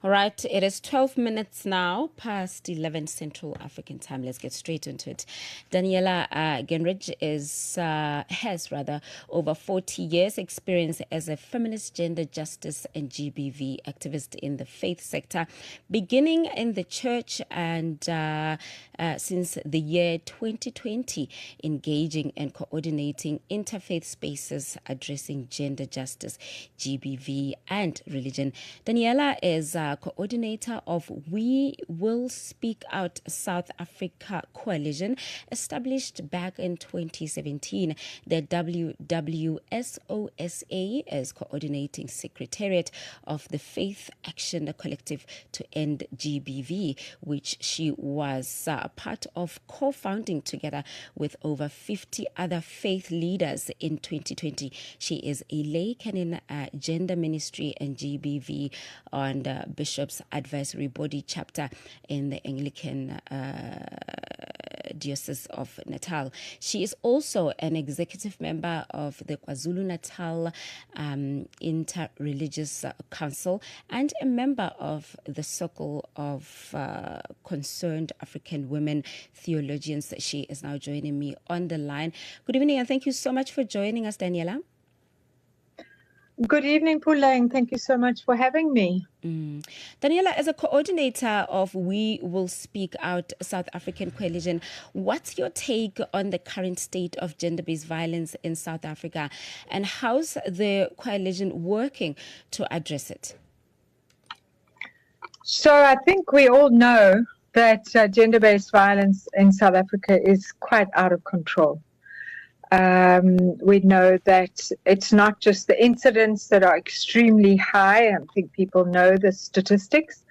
All right, it is 12 minutes now past 11 Central African time. Let's get straight into it. Daniela Genrich has over 40 years experience as a feminist, gender justice and GBV activist in the faith sector, beginning in the church and since the year 2020, engaging and coordinating interfaith spaces addressing gender justice, GBV and religion. Daniela is coordinator of We Will Speak Out South Africa Coalition, established back in 2017. The WWSOSA is coordinating secretariat of the Faith Action Collective to End GBV, which she was part of co-founding together with over 50 other faith leaders in 2020. She is a lay canon gender ministry and GBV on the Bishop's Advisory Body chapter in the Anglican Diocese of Natal. She is also an executive member of the KwaZulu-Natal Inter-Religious Council and a member of the Circle of Concerned African Women Theologians. She is now joining me on the line. Good evening and thank you so much for joining us, Daniela. Good evening, Puleng. Thank you so much for having me. Daniela, as a coordinator of We Will Speak Out South African Coalition, what's your take on the current state of gender-based violence in South Africa, and how's the coalition working to address it? So I think we all know that gender-based violence in South Africa is quite out of control. We know that it's not just the incidents that are extremely high. I think people know the statistics,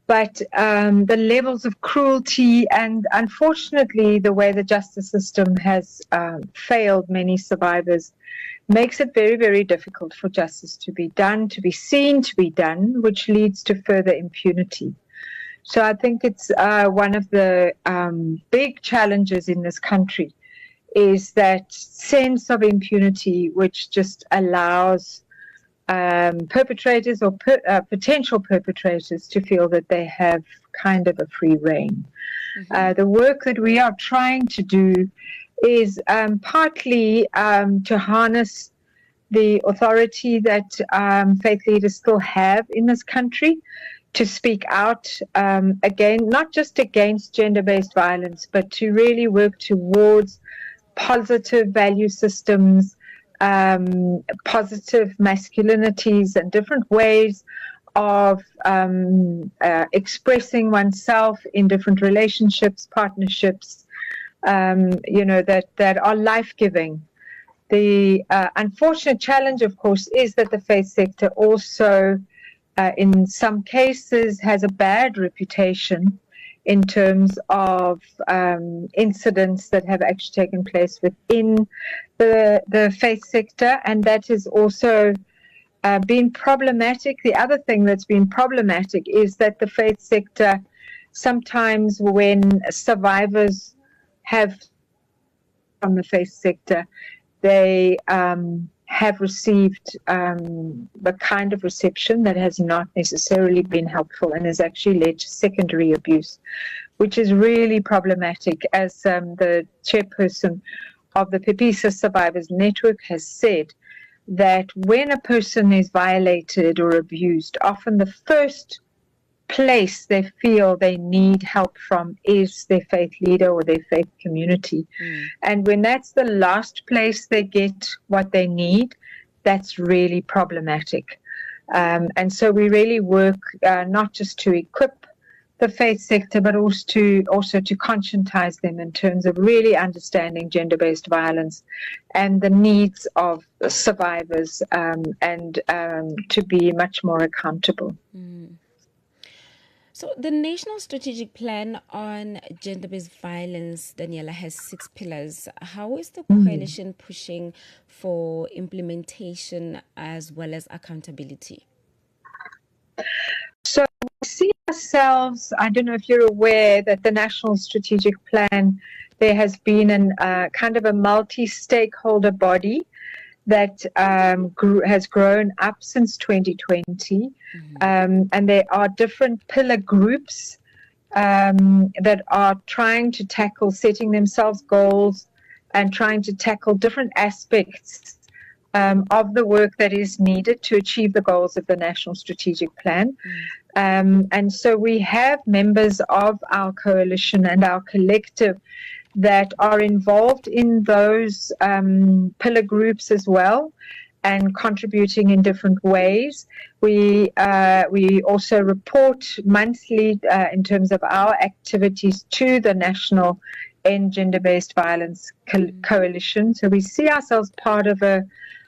but the levels of cruelty and unfortunately the way the justice system has failed many survivors makes it very, very difficult for justice to be done, to be seen to be done, which leads to further impunity. So I think it's one of the big challenges in this country is that sense of impunity, which just allows perpetrators or potential perpetrators to feel that they have kind of a free rein. The work that we are trying to do is partly to harness the authority that faith leaders still have in this country to speak out again, not just against gender-based violence, but to really work towards positive value systems, positive masculinities and different ways of expressing oneself in different relationships, partnerships, that are life-giving. The unfortunate challenge, of course, is that the faith sector also, in some cases, has a bad reputation in terms of incidents that have actually taken place within the faith sector, and that has also been problematic. The other thing that's been problematic is that the faith sector, sometimes when survivors have from the faith sector, they have received the kind of reception that has not necessarily been helpful and has actually led to secondary abuse, which is really problematic. As the chairperson of the Pepisa Survivors Network has said, that when a person is violated or abused, often the first place they feel they need help from is their faith leader or their faith community. And when that's the last place they get what they need, that's really problematic. And so we really work not just to equip the faith sector, but also to conscientize them in terms of really understanding gender-based violence and the needs of survivors and to be much more accountable. So the National Strategic Plan on Gender-Based Violence, Daniela, has 6 pillars. How is the coalition pushing for implementation as well as accountability? So we see ourselves, I don't know if you're aware that the National Strategic Plan, there has been kind of a multi-stakeholder body that has grown up since 2020. And there are different pillar groups that are trying to tackle setting themselves goals and trying to tackle different aspects of the work that is needed to achieve the goals of the National Strategic Plan. And so we have members of our coalition and our collective that are involved in those pillar groups as well and contributing in different ways. We also report monthly in terms of our activities to the National End Gender-Based Violence Coalition. So we see ourselves part of a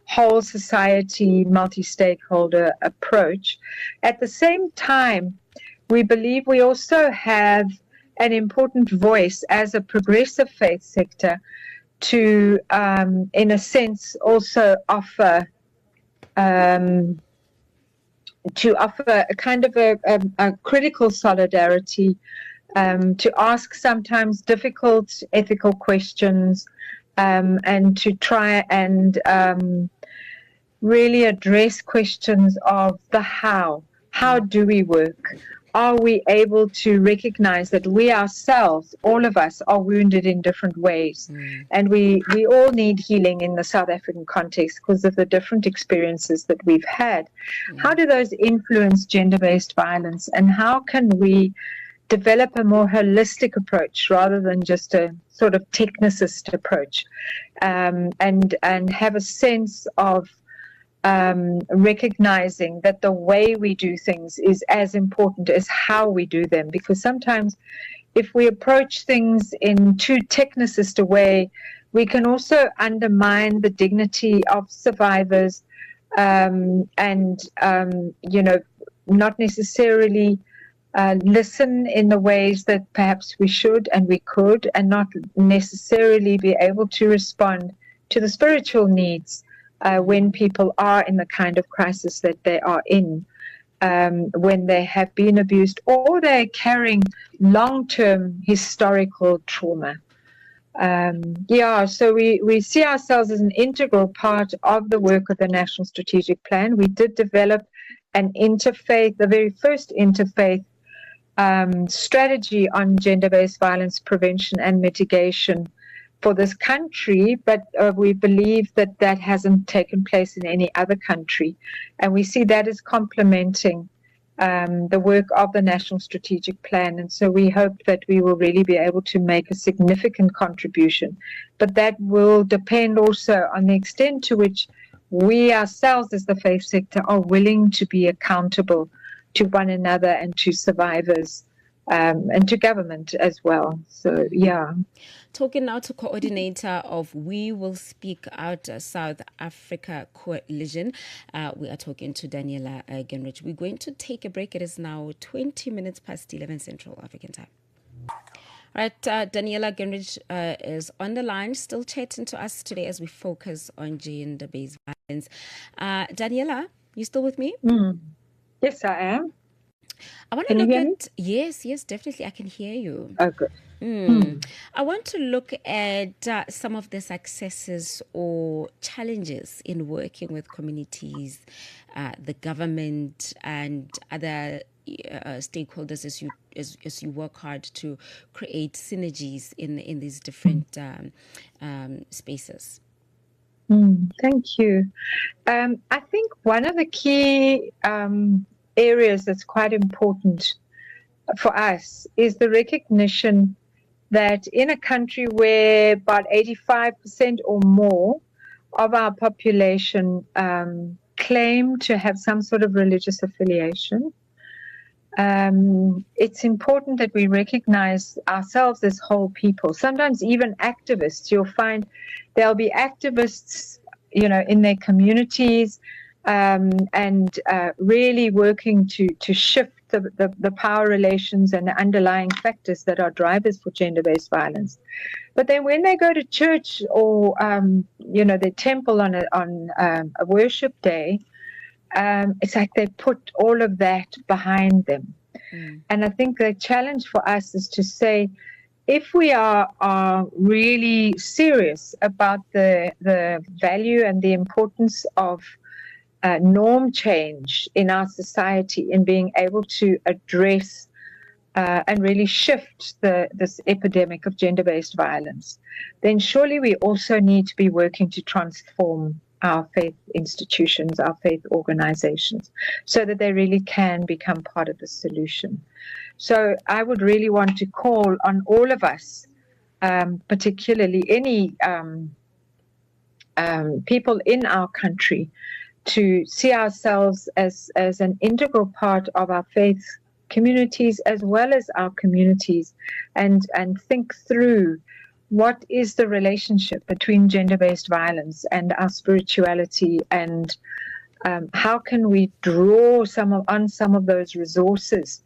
whole society, multi-stakeholder approach. At the same time, we believe we also have an important voice as a progressive faith sector to, in a sense, also offer a kind of a critical solidarity, to ask sometimes difficult ethical questions, and to try and really address questions of the how. How do we work? Are we able to recognize that we ourselves, all of us, are wounded in different ways? And we all need healing in the South African context because of the different experiences that we've had. How do those influence gender-based violence? And how can we develop a more holistic approach rather than just a sort of technicist approach, and have a sense of recognizing that the way we do things is as important as how we do them, because sometimes if we approach things in too technicist a way, we can also undermine the dignity of survivors, and not necessarily listen in the ways that perhaps we should and we could, and not necessarily be able to respond to the spiritual needs when people are in the kind of crisis that they are in, when they have been abused or they're carrying long-term historical trauma. So we see ourselves as an integral part of the work of the National Strategic Plan. We did develop an interfaith, the very first interfaith strategy on gender-based violence prevention and mitigation for this country, but we believe that that hasn't taken place in any other country. And we see that as complementing the work of the National Strategic Plan. And so we hope that we will really be able to make a significant contribution. But that will depend also on the extent to which we ourselves as the faith sector are willing to be accountable to one another and to survivors, and to government as well. So, yeah. Talking now to coordinator of We Will Speak Out South Africa Coalition. We are talking to Daniela Genrich. We're going to take a break. It is now 20 minutes past 11 Central African time. All right, Daniela Genrich is on the line, still chatting to us today as we focus on gender-based violence. Daniela, you still with me? Yes, I am. I want to look at... Yes, definitely. I can hear you. Oh, good. I want to look at some of the successes or challenges in working with communities, the government, and other stakeholders as you work hard to create synergies in these different spaces. Thank you. I think one of the key areas that's quite important for us is the recognition that in a country where about 85% or more of our population claim to have some sort of religious affiliation, it's important that we recognize ourselves as whole people. Sometimes even activists, you'll find there'll be activists, in their communities, and really working to shift the power relations and the underlying factors that are drivers for gender-based violence. But then when they go to church or their temple on a worship day, it's like they put all of that behind them. And I think the challenge for us is to say, if we are really serious about the value and the importance of norm change in our society, in being able to address and really shift this epidemic of gender-based violence, then surely we also need to be working to transform our faith institutions, our faith organizations, so that they really can become part of the solution. So I would really want to call on all of us, particularly any people in our country, to see ourselves as an integral part of our faith communities as well as our communities, and think through what is the relationship between gender-based violence and our spirituality, and how can we draw on some of those resources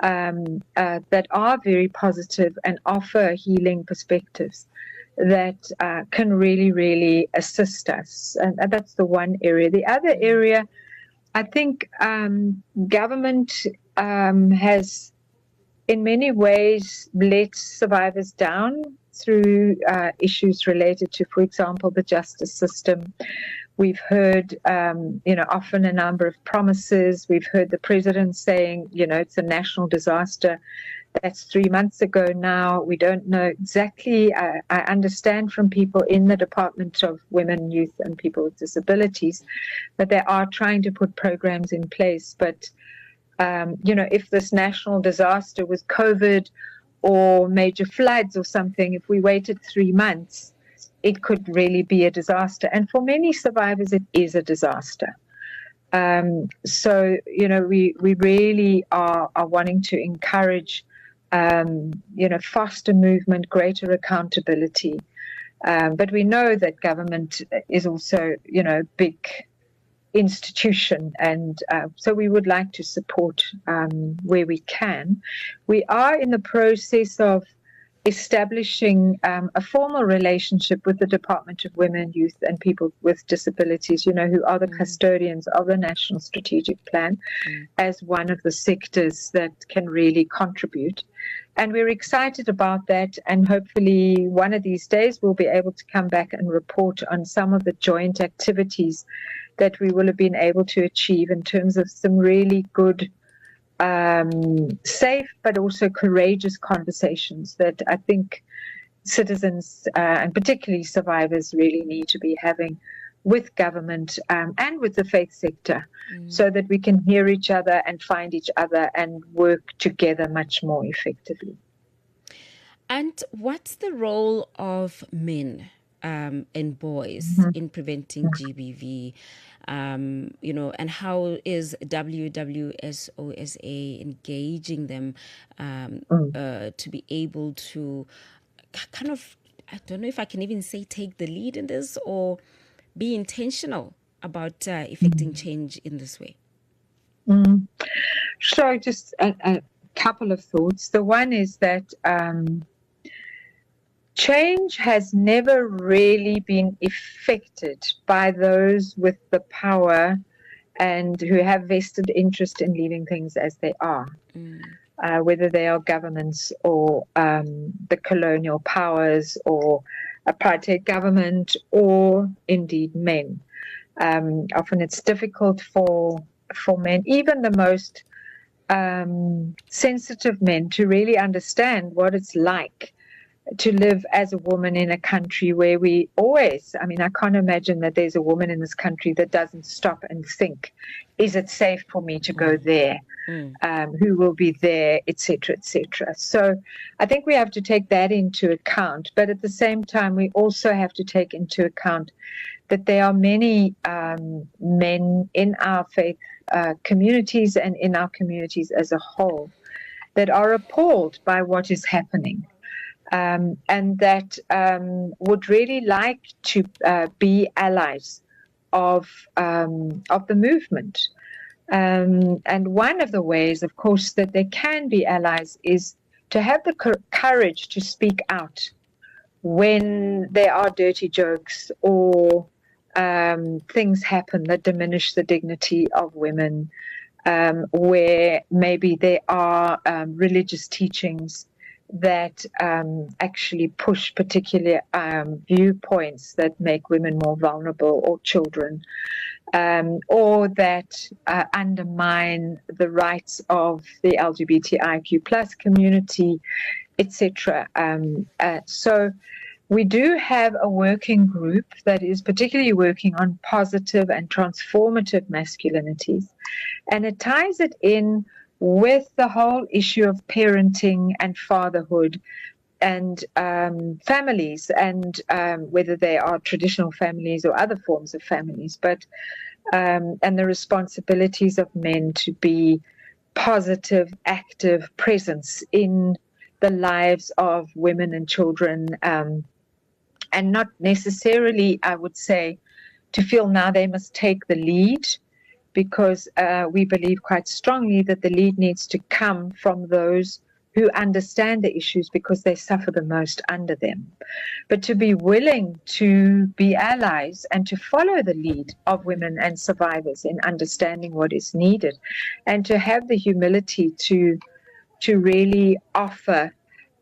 that are very positive and offer healing perspectives that can really, really assist us. And that's the one area. The other area, I think government has in many ways let survivors down through issues related to, for example, the justice system. We've heard, often a number of promises. We've heard the president saying, it's a national disaster. That's 3 months ago now. We don't know exactly. I understand from people in the Department of Women, Youth and People with Disabilities that they are trying to put programs in place. But, if this national disaster was COVID or major floods or something, if we waited 3 months, it could really be a disaster. And for many survivors, it is a disaster. So, we really are wanting to encourage faster movement, greater accountability. But we know that government is also, a big institution, and so we would like to support where we can. We are in the process of establishing a formal relationship with the Department of Women, Youth and People with Disabilities, who are the custodians of the National Strategic Plan, as one of the sectors that can really contribute. And we're excited about that, and hopefully one of these days we'll be able to come back and report on some of the joint activities that we will have been able to achieve in terms of some really good, safe but also courageous conversations that I think citizens and particularly survivors really need to be having with government and with the faith sector, so that we can hear each other and find each other and work together much more effectively. And what's the role of men and boys in preventing GBV? And how is WWSOSA engaging them to be able to kind of, I don't know if I can even say take the lead in this, or be intentional about effecting change in this way? So just a couple of thoughts. The one is that change has never really been effected by those with the power and who have vested interest in leaving things as they are, whether they are governments or the colonial powers or apartheid government or indeed men. Often it's difficult for men, even the most sensitive men, to really understand what it's like to live as a woman in a country where we always, I can't imagine that there's a woman in this country that doesn't stop and think, is it safe for me to go there? Who will be there, etc., etc. So I think we have to take that into account. But at the same time, we also have to take into account that there are many men in our faith communities and in our communities as a whole that are appalled by what is happening. And that would really like to be allies of the movement. And one of the ways, of course, that they can be allies is to have the courage to speak out when there are dirty jokes or things happen that diminish the dignity of women, where maybe there are religious teachings that actually push particular viewpoints that make women more vulnerable or children, or that undermine the rights of the LGBTIQ plus community, etc. So we do have a working group that is particularly working on positive and transformative masculinities, and it ties it in with the whole issue of parenting and fatherhood and families, and whether they are traditional families or other forms of families, but and the responsibilities of men to be positive, active presence in the lives of women and children, and not necessarily, I would say, to feel now they must take the lead, because we believe quite strongly that the lead needs to come from those who understand the issues, because they suffer the most under them. But to be willing to be allies and to follow the lead of women and survivors in understanding what is needed, and to have the humility to really offer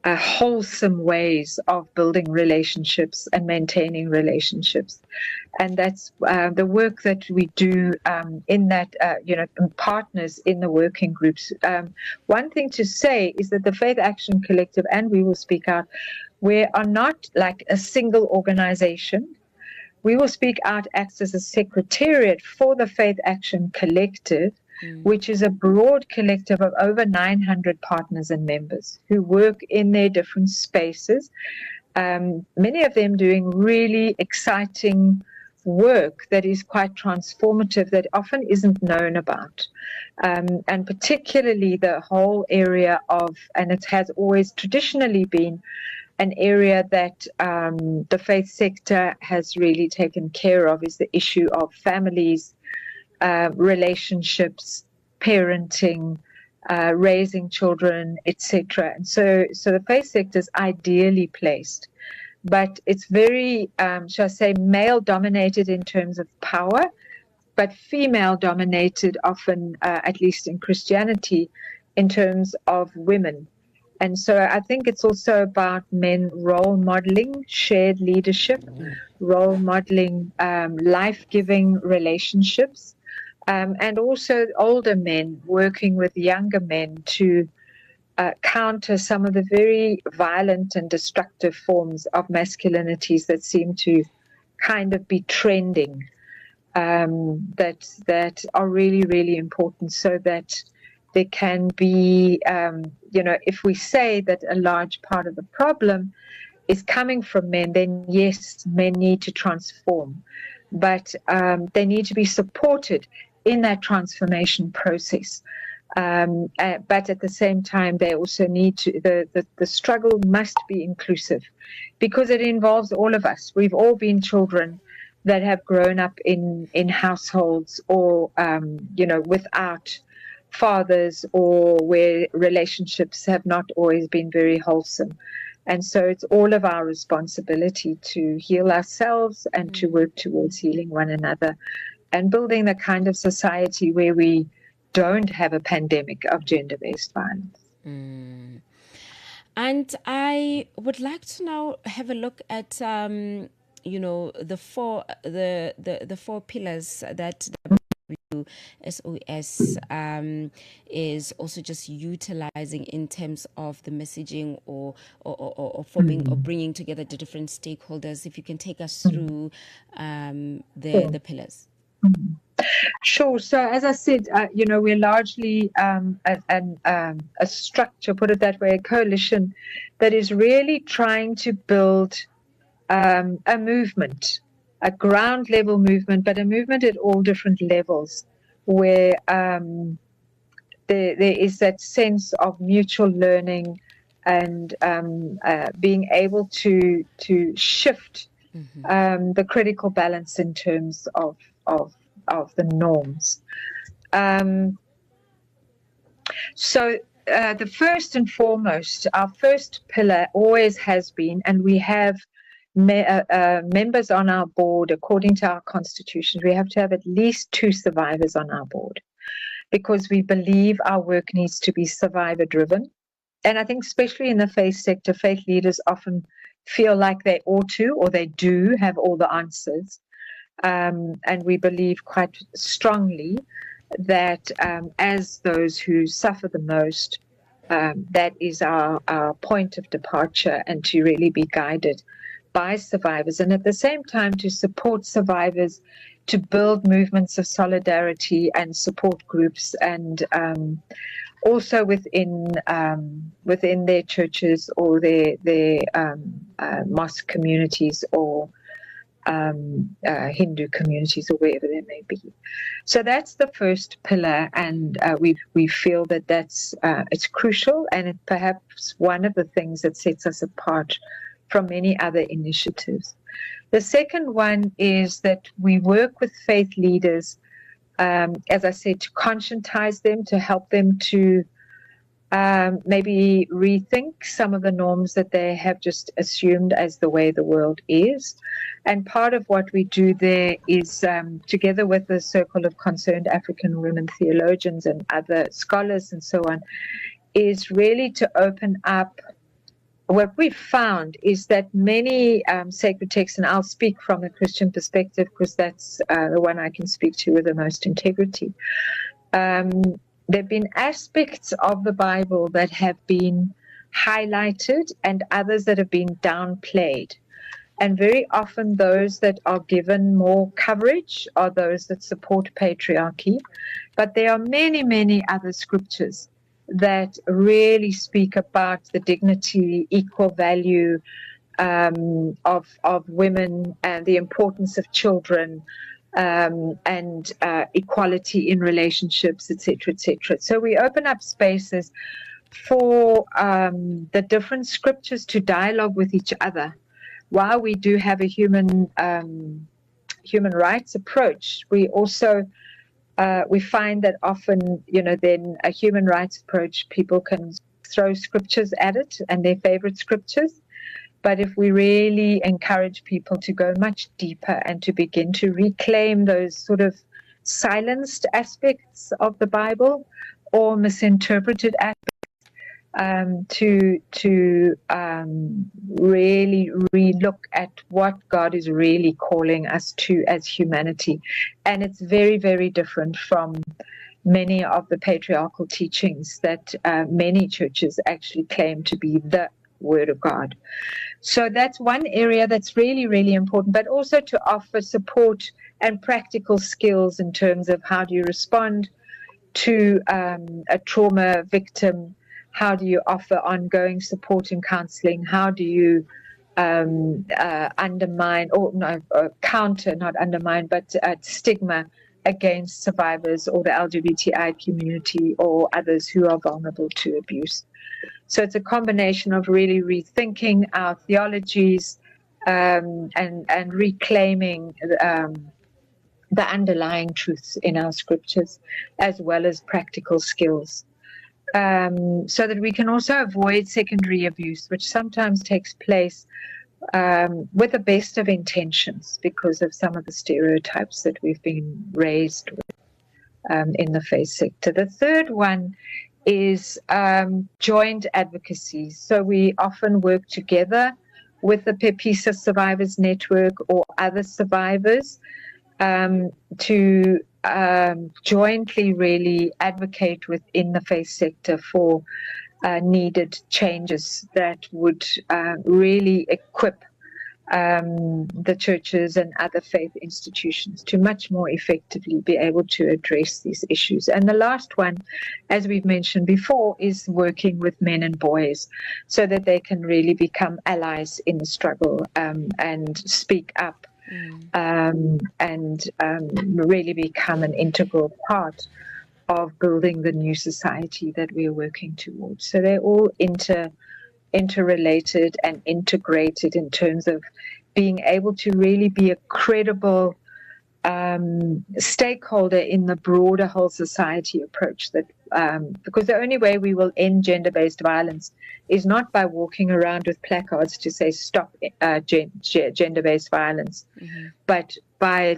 wholesome ways of building relationships and maintaining relationships. And that's the work that we do in that, partners in the working groups. One thing to say is that the Faith Action Collective and We Will Speak Out, we are not like a single organization. We Will Speak Out acts as a secretariat for the Faith Action Collective, which is a broad collective of over 900 partners and members who work in their different spaces, many of them doing really exciting work that is quite transformative, that often isn't known about. And particularly the whole area of, and it has always traditionally been an area that the faith sector has really taken care of, is the issue of families, relationships, parenting, raising children, etc. And so the faith sector is ideally placed, but it's very, shall I say, male dominated in terms of power, but female dominated often, at least in Christianity, in terms of women. And so I think it's also about men role modeling shared leadership, role modeling life-giving relationships, and also older men working with younger men to counter some of the very violent and destructive forms of masculinities that seem to kind of be trending, that are really, really important, so that there can be, if we say that a large part of the problem is coming from men, then yes, men need to transform, but they need to be supported in that transformation process. But at the same time, they also need to, the struggle must be inclusive, because it involves all of us. We've all been children that have grown up in households or, without fathers, or where relationships have not always been very wholesome. And so it's all of our responsibility to heal ourselves and to work towards healing one another, and building the kind of society where we don't have a pandemic of gender-based violence. And I would like to now have a look at, the four pillars that SOS is also just utilizing in terms of the messaging or forming or bringing together the different stakeholders. If you can take us through the pillars. Sure. So as I said, we're largely a structure, put it that way, a coalition that is really trying to build a movement, a ground level movement, but a movement at all different levels, where there is that sense of mutual learning and being able to shift the critical balance in terms of the norms. So the first and foremost, our first pillar always has been, and we have members on our board, according to our constitution, we have to have at least 2 survivors on our board, because we believe our work needs to be survivor driven. I think especially in the faith sector, faith leaders often feel like they ought to, or they do have all the answers. And we believe quite strongly that as those who suffer the most, that is our point of departure, and to really be guided by survivors, and at the same time to support survivors to build movements of solidarity and support groups, and also within their churches or their mosque communities or Hindu communities or wherever they may be. So that's the first pillar, and we feel that it's crucial, and it's perhaps one of the things that sets us apart from many other initiatives. The second one is that we work with faith leaders, as I said, to conscientize them, to help them to maybe rethink some of the norms that they have just assumed as the way the world is. And part of what we do there is, together with the Circle of Concerned African Women Theologians and other scholars and so on, is really to open up. What we've found is that many sacred texts, and I'll speak from a Christian perspective because that's the one I can speak to with the most integrity. There have been aspects of the Bible that have been highlighted and others that have been downplayed. And very often those that are given more coverage are those that support patriarchy. But there are many, many other scriptures that really speak about the dignity, equal value of women, and the importance of children, and equality in relationships, etc., etc. So we open up spaces for the different scriptures to dialogue with each other. While we do have a human rights approach, we also we find that often, then a human rights approach, people can throw scriptures at it and their favorite scriptures. But if we really encourage people to go much deeper and to begin to reclaim those sort of silenced aspects of the Bible or misinterpreted aspects, to really relook at what God is really calling us to as humanity. And it's very, very different from many of the patriarchal teachings that many churches actually claim to be the Word of God. So that's one area that's really, really important, but also to offer support and practical skills in terms of how do you respond to a trauma victim. How do you offer ongoing support and counseling? How do you undermine, or no, counter, not undermine, but stigma against survivors or the LGBTI community or others who are vulnerable to abuse? So it's a combination of really rethinking our theologies and reclaiming the underlying truths in our scriptures, as well as practical skills. So that we can also avoid secondary abuse, which sometimes takes place with the best of intentions because of some of the stereotypes that we've been raised with in the faith sector. The third one is joint advocacy. So we often work together with the Pepisa Survivors Network or other survivors to jointly really advocate within the faith sector for needed changes that would really equip the churches and other faith institutions to much more effectively be able to address these issues. And the last one, as we've mentioned before, is working with men and boys so that they can really become allies in the struggle and speak up and really become an integral part of building the new society that we are working towards. So they're all interrelated and integrated in terms of being able to really be a credible stakeholder in the broader whole society approach, that because the only way we will end gender-based violence is not by walking around with placards to say stop gender-based violence, but by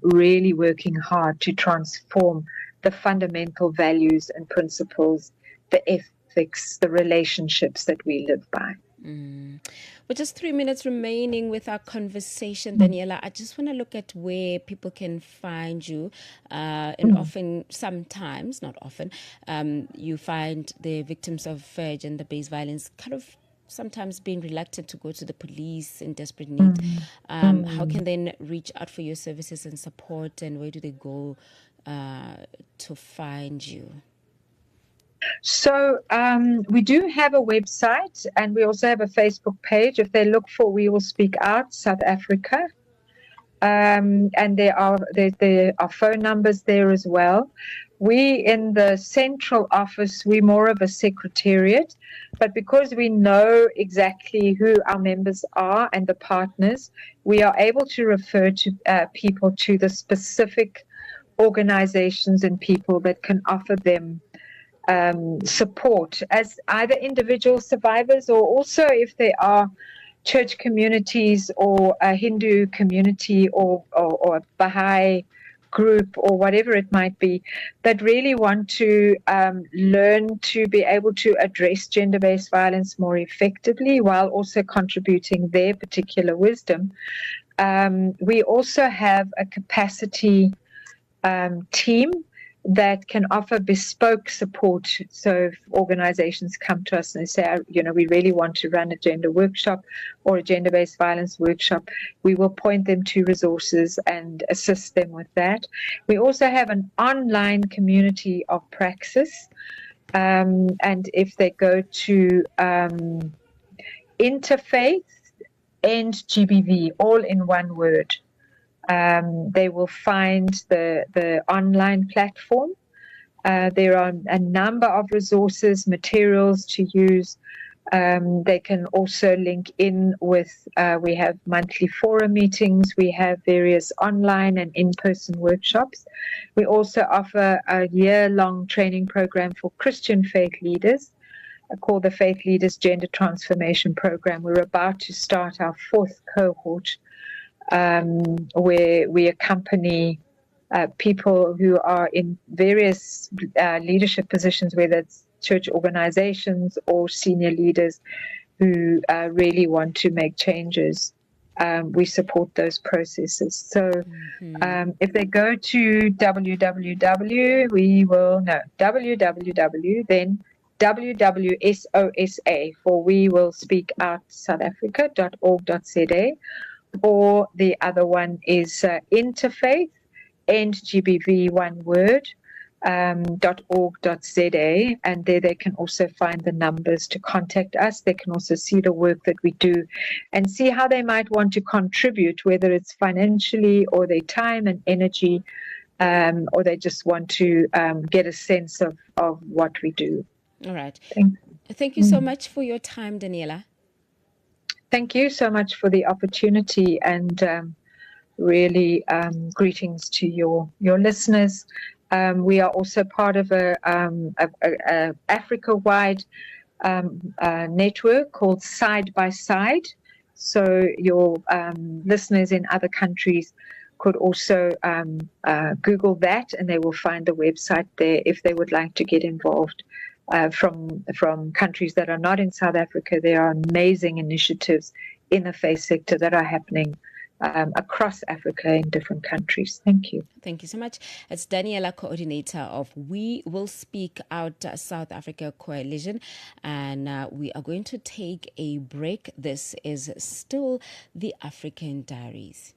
really working hard to transform the fundamental values and principles, the ethics, the relationships that we live by. With just 3 minutes remaining with our conversation, Daniela, I just want to look at where people can find you. And often, sometimes, not often, you find the victims of gender-based violence kind of sometimes being reluctant to go to the police in desperate need. How can they reach out for your services and support, and where do they go to find you? So we do have a website, and we also have a Facebook page. If they look for We Will Speak Out South Africa, and there are phone numbers there as well. We in the central office, we're more of a secretariat, but because we know exactly who our members are and the partners, we are able to refer to people to the specific organizations and people that can offer them support as either individual survivors, or also if they are church communities or a Hindu community or a Baha'i group or whatever it might be, that really want to learn to be able to address gender-based violence more effectively while also contributing their particular wisdom. We also have a capacity team that can offer bespoke support. So if organizations come to us and they say, we really want to run a gender workshop or a gender-based violence workshop, we will point them to resources and assist them with that. We also have an online community of praxis. And if they go to Interfaith and GBV, all in one word, they will find the online platform. There are a number of resources, materials to use. They can also link in with, we have monthly forum meetings, we have various online and in-person workshops. We also offer a year-long training program for Christian faith leaders called the Faith Leaders Gender Transformation Program. We're about to start our 4th cohort, where we accompany people who are in various leadership positions, whether it's church organizations or senior leaders who really want to make changes. We support those processes. So if they go to www, then WWSOSA for We Will Speak Out South Africa.org.za, or the other one is Interfaith and GBV, one word, .org.za, and there they can also find the numbers to contact us. They can also see the work that we do and see how they might want to contribute, whether it's financially or their time and energy, or they just want to get a sense of what we do. All right. Thank you so much for your time, Daniela. Thank you so much for the opportunity, and really greetings to your listeners. We are also part of a Africa-wide network called Side by Side. So your listeners in other countries could also Google that, and they will find the website there if they would like to get involved. From countries that are not in South Africa, there are amazing initiatives in the faith sector that are happening across Africa in different countries. Thank you. Thank you so much. It's Daniela, coordinator of We Will Speak Out South Africa Coalition, and we are going to take a break. This is still the African Diaries.